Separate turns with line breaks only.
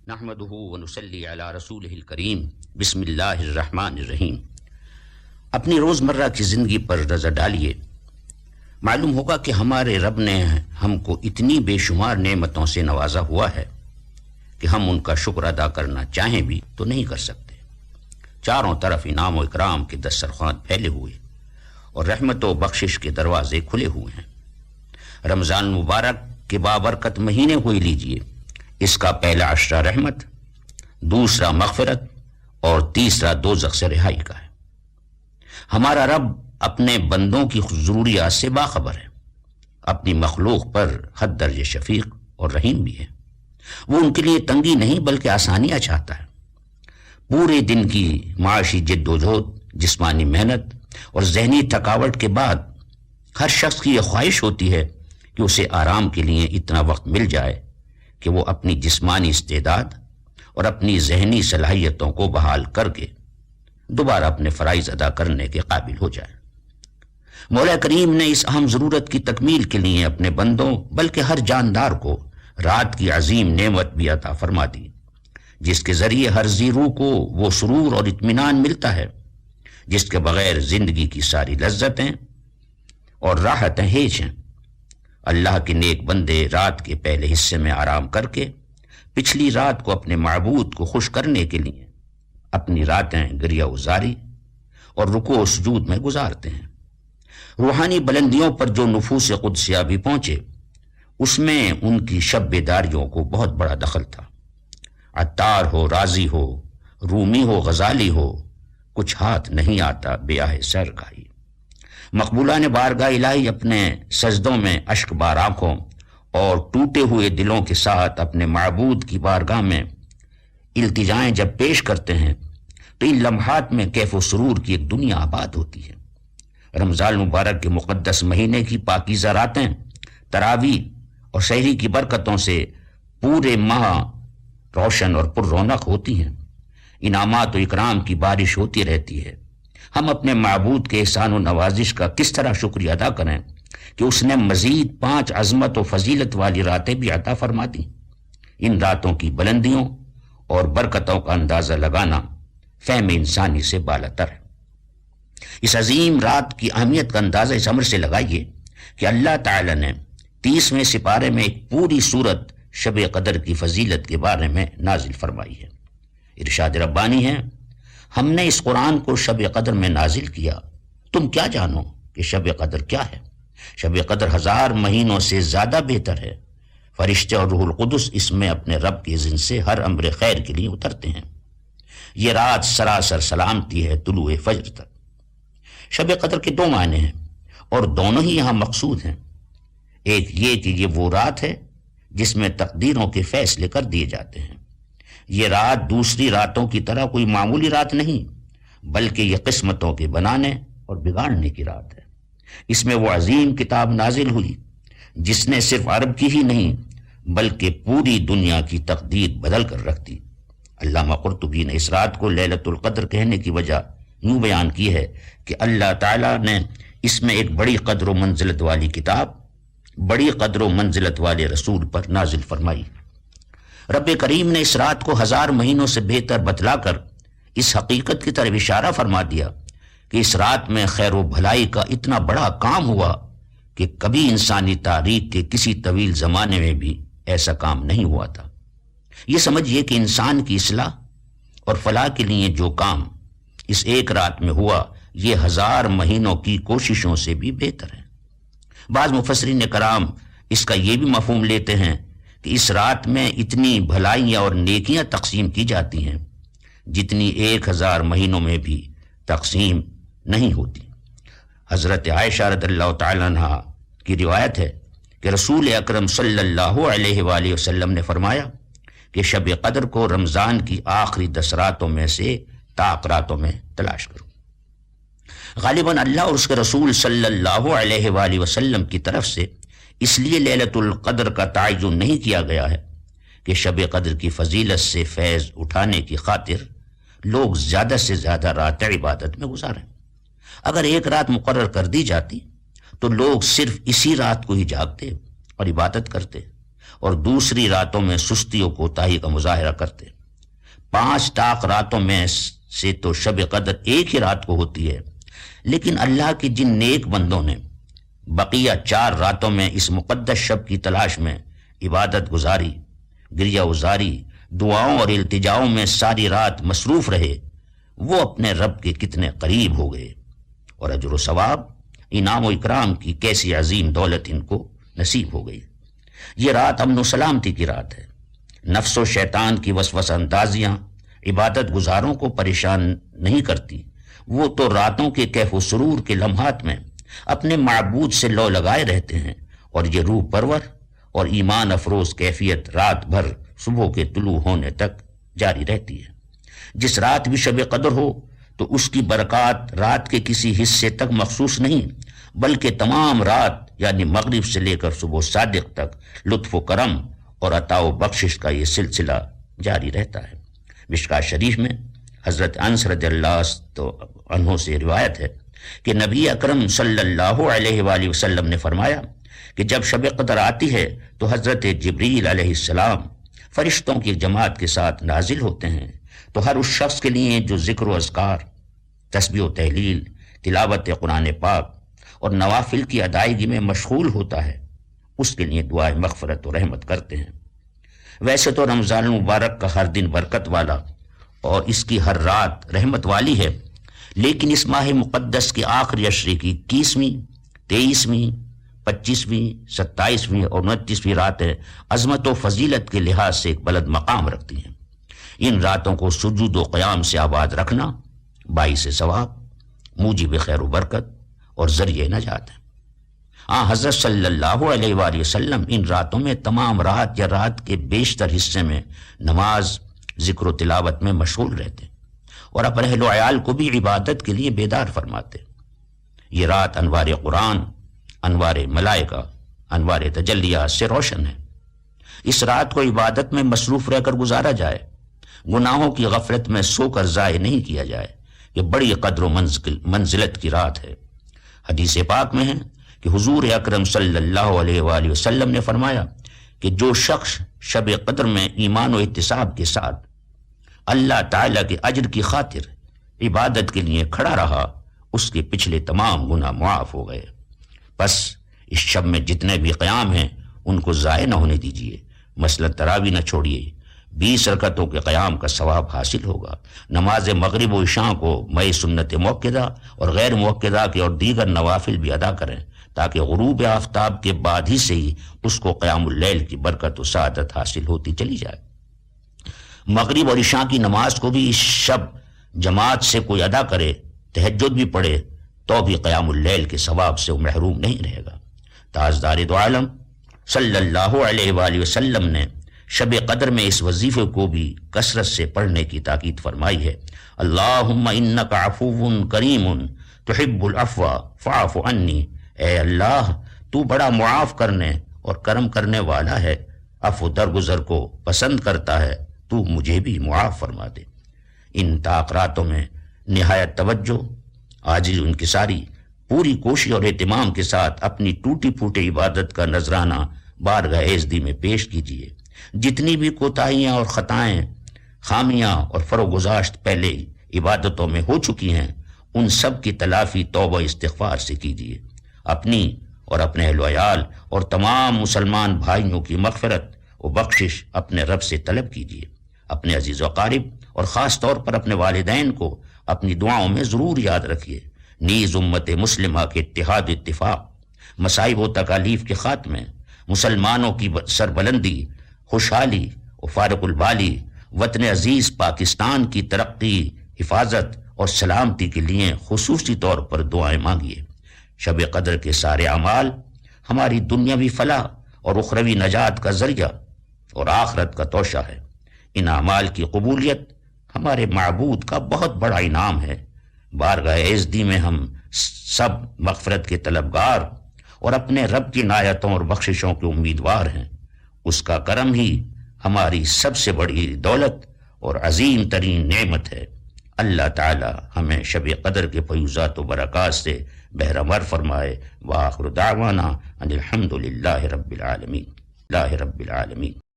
نحمده ونصلی علی رسولہ الکریم بسم اللہ الرحمن الرحیم۔ اپنی روزمرہ کی زندگی پر نظر ڈالیے، معلوم ہوگا کہ ہمارے رب نے ہم کو اتنی بے شمار نعمتوں سے نوازا ہوا ہے کہ ہم ان کا شکر ادا کرنا چاہیں بھی تو نہیں کر سکتے۔ چاروں طرف انعام و اکرام کے دسترخوان پھیلے ہوئے اور رحمت و بخشش کے دروازے کھلے ہوئے ہیں۔ رمضان مبارک کے بابرکت مہینے کو ہی لیجئے، اس کا پہلا عشرہ رحمت، دوسرا مغفرت اور تیسرا دوزخ سے رہائی کا ہے۔ ہمارا رب اپنے بندوں کی ضروریات سے باخبر ہے، اپنی مخلوق پر حد درجے شفیق اور رحیم بھی ہے۔ وہ ان کے لیے تنگی نہیں بلکہ آسانیاں چاہتا ہے۔ پورے دن کی معاشی جد و جہد، جسمانی محنت اور ذہنی تھکاوٹ کے بعد ہر شخص کی یہ خواہش ہوتی ہے کہ اسے آرام کے لیے اتنا وقت مل جائے کہ وہ اپنی جسمانی استعداد اور اپنی ذہنی صلاحیتوں کو بحال کر کے دوبارہ اپنے فرائض ادا کرنے کے قابل ہو جائے۔ مولا کریم نے اس اہم ضرورت کی تکمیل کے لیے اپنے بندوں بلکہ ہر جاندار کو رات کی عظیم نعمت بھی عطا فرما دی، جس کے ذریعے ہر ذی روح کو وہ سرور اور اطمینان ملتا ہے جس کے بغیر زندگی کی ساری لذتیں اور راحتیں ہیچ ہیں۔ اللہ کے نیک بندے رات کے پہلے حصے میں آرام کر کے پچھلی رات کو اپنے معبود کو خوش کرنے کے لیے اپنی راتیں گریہ وزاری اور رکوع و سجود میں گزارتے ہیں۔ روحانی بلندیوں پر جو نفوس قدسیہ بھی پہنچے، اس میں ان کی شب بیداریوں کو بہت بڑا دخل تھا۔ عطار ہو، رازی ہو، رومی ہو، غزالی ہو، کچھ ہاتھ نہیں آتا بیاہ سرگاہی۔ مقبولان بارگاہ الہی اپنے سجدوں میں اشک بار آنکھوں اور ٹوٹے ہوئے دلوں کے ساتھ اپنے معبود کی بارگاہ میں التجائیں جب پیش کرتے ہیں تو ان لمحات میں کیف و سرور کی ایک دنیا آباد ہوتی ہے۔ رمضان مبارک کے مقدس مہینے کی پاکیزہ راتیں تراویح اور سحری کی برکتوں سے پورے ماہ روشن اور پر رونق ہوتی ہیں۔ انعامات و اکرام کی بارش ہوتی رہتی ہے۔ ہم اپنے معبود کے احسان و نوازش کا کس طرح شکریہ ادا کریں کہ اس نے مزید 5 عظمت و فضیلت والی راتیں بھی عطا فرما دیں۔ ان راتوں کی بلندیوں اور برکتوں کا اندازہ لگانا فہم انسانی سے بالاتر ہے۔ اس عظیم رات کی اہمیت کا اندازہ اس امر سے لگائیے کہ اللہ تعالی نے 30ویں سپارے میں ایک پوری سورت شب قدر کی فضیلت کے بارے میں نازل فرمائی ہے۔ ارشاد ربانی ہے، ہم نے اس قرآن کو شب قدر میں نازل کیا، تم کیا جانو کہ شب قدر کیا ہے؟ شب قدر 1000 مہینوں سے زیادہ بہتر ہے۔ فرشتے اور روح القدس اس میں اپنے رب کے اذن سے ہر امر خیر کے لیے اترتے ہیں۔ یہ رات سراسر سلامتی ہے طلوع فجر تک۔ شب قدر کے 2 معنی ہیں اور دونوں ہی یہاں مقصود ہیں۔ ایک یہ کہ یہ وہ رات ہے جس میں تقدیروں کے فیصلے کر دیے جاتے ہیں۔ یہ رات دوسری راتوں کی طرح کوئی معمولی رات نہیں بلکہ یہ قسمتوں کے بنانے اور بگاڑنے کی رات ہے۔ اس میں وہ عظیم کتاب نازل ہوئی جس نے صرف عرب کی ہی نہیں بلکہ پوری دنیا کی تقدیر بدل کر رکھ دی۔ علامہ قرطبی نے اس رات کو لیلۃ القدر کہنے کی وجہ یوں بیان کی ہے کہ اللہ تعالیٰ نے اس میں ایک بڑی قدر و منزلت والی کتاب، بڑی قدر و منزلت والے رسول پر نازل فرمائی۔ رب کریم نے اس رات کو 1000 مہینوں سے بہتر بتلا کر اس حقیقت کی طرف اشارہ فرما دیا کہ اس رات میں خیر و بھلائی کا اتنا بڑا کام ہوا کہ کبھی انسانی تاریخ کے کسی طویل زمانے میں بھی ایسا کام نہیں ہوا تھا۔ یہ سمجھیے کہ انسان کی اصلاح اور فلاح کے لیے جو کام اس ایک رات میں ہوا یہ 1000 مہینوں کی کوششوں سے بھی بہتر ہے۔ بعض مفسرین کرام اس کا یہ بھی مفہوم لیتے ہیں کہ اس رات میں اتنی بھلائیاں اور نیکیاں تقسیم کی جاتی ہیں جتنی 1000 مہینوں میں بھی تقسیم نہیں ہوتی۔ حضرت عائشہ رضی اللہ تعالیٰ عنہ کی روایت ہے کہ رسول اکرم صلی اللہ علیہ وآلہ وسلم نے فرمایا کہ شب قدر کو رمضان کی آخری 10 راتوں میں سے طاق راتوں میں تلاش کرو۔ غالباً اللہ اور اس کے رسول صلی اللہ علیہ وآلہ وسلم کی طرف سے اس لیے لیلۃ القدر کا تعین نہیں کیا گیا ہے کہ شب قدر کی فضیلت سے فیض اٹھانے کی خاطر لوگ زیادہ سے زیادہ راتیں عبادت میں گزاریں۔ اگر ایک رات مقرر کر دی جاتی تو لوگ صرف اسی رات کو ہی جاگتے اور عبادت کرتے اور دوسری راتوں میں سستی و کوتاہی کا مظاہرہ کرتے۔ 5 طاق راتوں میں سے تو شب قدر ایک ہی رات کو ہوتی ہے، لیکن اللہ کے جن نیک بندوں نے بقیہ 4 راتوں میں اس مقدس شب کی تلاش میں عبادت گزاری، گریہ وزاری، دعاؤں اور التجاؤں میں ساری رات مصروف رہے، وہ اپنے رب کے کتنے قریب ہو گئے، اور اجر و ثواب، انعام و اکرام کی کیسی عظیم دولت ان کو نصیب ہو گئی۔ یہ رات امن و سلامتی کی رات ہے۔ نفس و شیطان کی وسوسہ اندازیاں عبادت گزاروں کو پریشان نہیں کرتی، وہ تو راتوں کے کیف و سرور کے لمحات میں اپنے معبود سے لو لگائے رہتے ہیں، اور یہ روح پرور اور ایمان افروز کیفیت رات بھر صبح کے طلوع ہونے تک جاری رہتی ہے۔ جس رات بھی شب قدر ہو تو اس کی برکات رات کے کسی حصے تک مخصوص نہیں، بلکہ تمام رات یعنی مغرب سے لے کر صبح صادق تک لطف و کرم اور عطا و بخشش کا یہ سلسلہ جاری رہتا ہے۔ مشکاۃ شریف میں حضرت انس رضی اللہ عنہ سے روایت ہے کہ نبی اکرم صلی اللہ علیہ وآلہ وسلم نے فرمایا کہ جب شب قدر آتی ہے تو حضرت جبریل علیہ السلام فرشتوں کی جماعت کے ساتھ نازل ہوتے ہیں، تو ہر اس شخص کے لیے جو ذکر و اذکار، تسبیح و تحلیل، تلاوت قرآن پاک اور نوافل کی ادائیگی میں مشغول ہوتا ہے، اس کے لیے دعائے مغفرت و رحمت کرتے ہیں۔ ویسے تو رمضان المبارک کا ہر دن برکت والا اور اس کی ہر رات رحمت والی ہے، لیکن اس ماہ مقدس کے آخری عشرے کی 21ویں، 23ویں، 25ویں، 27ویں اور 29ویں راتیں عظمت و فضیلت کے لحاظ سے ایک بلند مقام رکھتی ہیں۔ ان راتوں کو سجود و قیام سے آباد رکھنا باعث ثواب، موجب خیر و برکت اور ذریعہ نجات ہے۔ حضرت صلی اللہ علیہ وآلہ وسلم ان راتوں میں تمام رات یا رات کے بیشتر حصے میں نماز، ذکر و تلاوت میں مشغول رہتے اور اپنے اہل و عیال کو بھی عبادت کے لیے بیدار فرماتے۔ یہ رات انوار قرآن، انوار ملائکہ، انوار تجلیات سے روشن ہے۔ اس رات کو عبادت میں مصروف رہ کر گزارا جائے، گناہوں کی غفلت میں سو کر ضائع نہیں کیا جائے۔ یہ بڑی قدر و منزلت کی رات ہے۔ حدیث پاک میں ہے کہ حضور اکرم صلی اللہ علیہ وآلہ وسلم نے فرمایا کہ جو شخص شب قدر میں ایمان و احتساب کے ساتھ اللہ تعالیٰ کے اجر کی خاطر عبادت کے لیے کھڑا رہا، اس کے پچھلے تمام گناہ معاف ہو گئے۔ بس اس شب میں جتنے بھی قیام ہیں ان کو ضائع نہ ہونے دیجیے، مثلا تراویح نہ چھوڑیے۔ 20 رکعتوں کے قیام کا ثواب حاصل ہوگا۔ نماز مغرب و عشاء کو مئی سنت موقدہ اور غیر موقدہ کے اور دیگر نوافل بھی ادا کریں، تاکہ غروب آفتاب کے بعد ہی سے ہی اس کو قیام اللیل کی برکت و سعادت حاصل ہوتی چلی جائے۔ مغرب اور عشاء کی نماز کو بھی اس شب جماعت سے کوئی ادا کرے، تہجد بھی پڑھے، تو بھی قیام اللیل کے ثواب سے وہ محروم نہیں رہے گا۔ تاجدار دو عالم صلی اللہ علیہ وآلہ وسلم نے شب قدر میں اس وظیفے کو بھی کثرت سے پڑھنے کی تاکید فرمائی ہے۔ اللہم انک عفو کریم تحب العفو فاعف عنی، اے اللہ تو بڑا معاف کرنے اور کرم کرنے والا ہے، عفو درگزر کو پسند کرتا ہے، تو مجھے بھی معاف فرما دے۔ ان تاخراتوں میں نہایت توجہ، عاجز و انکساری، پوری کوشش اور اہتمام کے ساتھ اپنی ٹوٹی پھوٹی عبادت کا نذرانہ بارگاہ عزدی میں پیش کیجیے۔ جتنی بھی کوتاہیاں اور خطائیں، خامیاں اور فروگزاشت پہلے عبادتوں میں ہو چکی ہیں، ان سب کی تلافی توبہ استغفار سے کیجیے۔ اپنی اور اپنے اہل و عیال اور تمام مسلمان بھائیوں کی مغفرت و بخشش اپنے رب سے طلب کیجیے۔ اپنے عزیز و اقارب اور خاص طور پر اپنے والدین کو اپنی دعاؤں میں ضرور یاد رکھیے۔ نیز امت مسلمہ کے اتحاد اتفاق، مصائب و تکالیف کے خاتمے، مسلمانوں کی سربلندی، خوشحالی و فارغ البالی، وطن عزیز پاکستان کی ترقی، حفاظت اور سلامتی کے لیے خصوصی طور پر دعائیں مانگیے۔ شب قدر کے سارے اعمال ہماری دنیاوی فلاح اور اخروی نجات کا ذریعہ اور آخرت کا توشہ ہے۔ ان اعمال کی قبولیت ہمارے معبود کا بہت بڑا انعام ہے۔ بارگاہ عزدی میں ہم سب مغفرت کے طلبگار اور اپنے رب کی عنایتوں اور بخششوں کے امیدوار ہیں۔ اس کا کرم ہی ہماری سب سے بڑی دولت اور عظیم ترین نعمت ہے۔ اللہ تعالی ہمیں شب قدر کے فیوزات و برکات سے بہرمر فرمائے۔ وآخر دعوانا ان الحمد للہ رب العالمین۔ اللہ رب العالمین۔